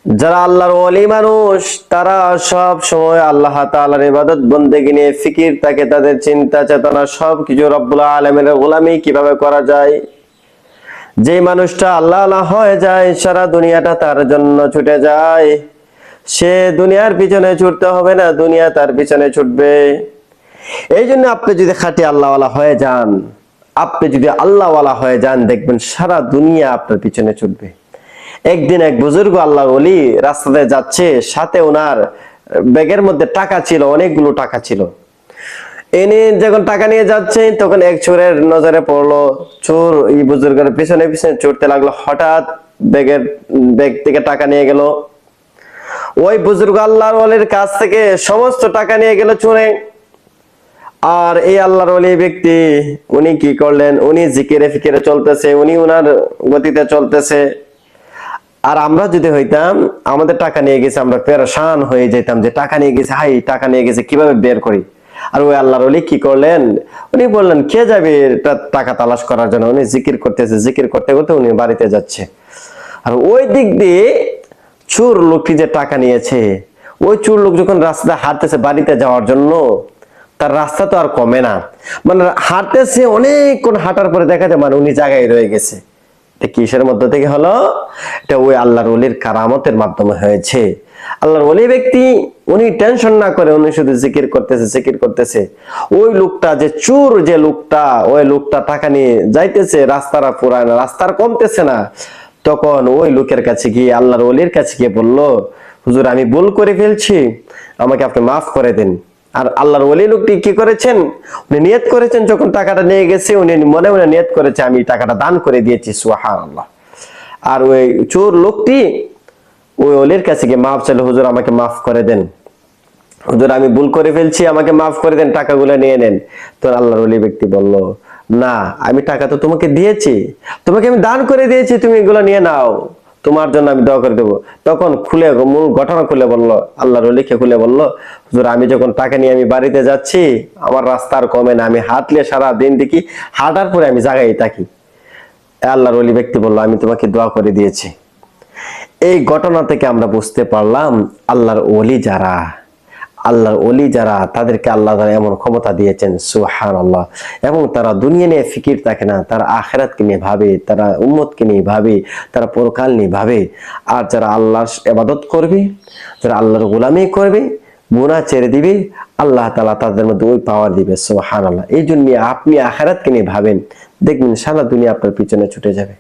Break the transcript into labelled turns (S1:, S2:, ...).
S1: যারা আল্লাহর ওলি মানুষ তারা সব সময় আল্লাহ তাআলার ইবাদত বন্দেগী নিয়ে ফিকির থাকে, তাদের চিন্তা চেতনা সবকিছু রব্বুল আলামিনের গোলামি কিভাবে করা যায়। যে মানুষটা আল্লাহ আল্লাহ হয়ে যায় সারা দুনিয়াটা তার জন্য ছুটে যায়, সে দুনিয়ার পিছনে ছুটতে হবে না, দুনিয়া তার পিছনে ছুটবে। এই জন্য আপনি যদি খাঁটি আল্লাহওয়ালা হয়ে যান, আপনি যদি আল্লাহওয়ালা হয়ে যান, দেখবেন সারা দুনিয়া আপনার পিছনে ছুটবে। একদিন এক বুজুর্গ আল্লাহর ওলি রাস্তাতে যাচ্ছে, সাথে ওনার ব্যাগের মধ্যে টাকা ছিল, অনেকগুলো টাকা ছিল। এনে যখন টাকা নিয়ে যাচ্ছে তখন এক চোরের নজরে পড়লো। চোর এই বুজুর্গের পিছনে পিছনে ছুটতে লাগলো, হঠাৎ ব্যাগ থেকে টাকা নিয়ে গেল। ওই বুজুর্গ আল্লাহর ওলির কাছ থেকে সমস্ত টাকা নিয়ে গেল চোরে। আর এই আল্লাহর ওলি ব্যক্তি উনি কি করলেন, উনি জিকিরে ফিকিরে চলতেছে, উনি উনার গতিতে চলতেছে। আর আমরা যদি হইতাম, আমাদের টাকা নিয়ে গেছে, আমরা পেরেশান হয়ে যেতাম যে টাকা নিয়ে গেছে, হাই টাকা নিয়ে গেছে, কিভাবে বের করি। আর ওই আল্লাহর ওলি কি করলেন, উনি বললেন কে যাবে টাকা তালাশ করার জন্য। উনি জিকির করতেছে, জিকির করতে করতে উনি বাড়িতে যাচ্ছে। আর ওই দিক দিয়ে চোর লোকটি যে টাকা নিয়েছে, ওই চোর লোক যখন রাস্তায় হাঁটতেছে বাড়িতে যাওয়ার জন্য, তার রাস্তা তো আর কমে না, মানে হাঁটতেছে, অনেকক্ষণ হাঁটার পরে দেখা যায় মানে উনি জায়গায় রয়ে গেছে। এটা কিসের মধ্য থেকে হলো? এটা ওই আল্লাহর ওলির কারামতের মাধ্যমে হয়েছে। আল্লাহর ওলি ব্যক্তি উনি টেনশন না করে উনি শুধু জিকির করতেছে, জিকির করতেছে। ওই লোকটা যে চোর, যে লোকটা, ওই লোকটা টাকা নিয়ে যাইতেছে, রাস্তাটা পুরায় না, রাস্তার কমতেছে না। তখন ওই লোকের কাছে গিয়ে, আল্লাহর ওলির কাছে গিয়ে বললো, হুজুর আমি ভুল করে ফেলছি, আমাকে আপনি মাফ করে দিন। আর আল্লাহর ওলি লোকটি কি করেছেন, উনি নিয়ত করেছেন, যখন টাকাটা নিয়ে গেছে উনি মনে মনে নিয়ত করেছে আমি টাকাটা দান করে দিয়েছি, সুবহানাল্লাহ। আর ওই চোর লোকটি ওই ওলির কাছে গিয়ে মাফ চাইল, হুজুর আমাকে মাফ করে দেন, হুজুর আমি ভুল করে ফেলছি, আমাকে মাফ করে দেন, টাকাগুলো নিয়ে নেন। তো আল্লাহর ওলি ব্যক্তি বলল, না আমি টাকা তো তোমাকে দিয়েছি, তোমাকে আমি দান করে দিয়েছি, তুমি এগুলো নিয়ে নাও, তোমার জন্য আমি দোয়া করে দেবো। তখন খুলে মূল ঘটনা খুলে বললো, আল্লাহর ওলিকে খুলে বললো, হুজুর আমি যখন টাকা নিয়ে আমি বাড়িতে যাচ্ছি, আমার রাস্তার কমে না, আমি হাঁটলে সারা দিন দেখি, হাঁটার পরে আমি জায়গায় থাকি। আল্লাহর ওলি ব্যক্তি বললো, আমি তোমাকে দোয়া করে দিয়েছি। এই ঘটনা থেকে আমরা বুঝতে পারলাম আল্লাহর ওলি যারা, আল্লাহর ওলি যারা, তাদেরকে আল্লাহ তাআলা এমন ক্ষমতা দিয়েছেন, সুবহানাল্লাহ। এবং তারা দুনিয়া নিয়ে ফিকির থাকে না, তারা আখিরাতকে নিয়ে ভাবে, তারা উম্মতকে নিয়ে ভাবে, তারা পরকাল নিয়ে ভাবে। আর যারা আল্লাহর ইবাদত করবে, যারা আল্লাহর গোলামি করবে, গুনাহ ছেড়ে দিবে, আল্লাহ তাআলা তাদের মধ্যে ওই পাওয়ার দিবে, সুবহানাল্লাহ। এই জন্য আপনি আখিরাতকে নিয়ে ভাবেন, দেখবেন সারা দুনিয়া আপনার পিছনে ছুটে যাবে।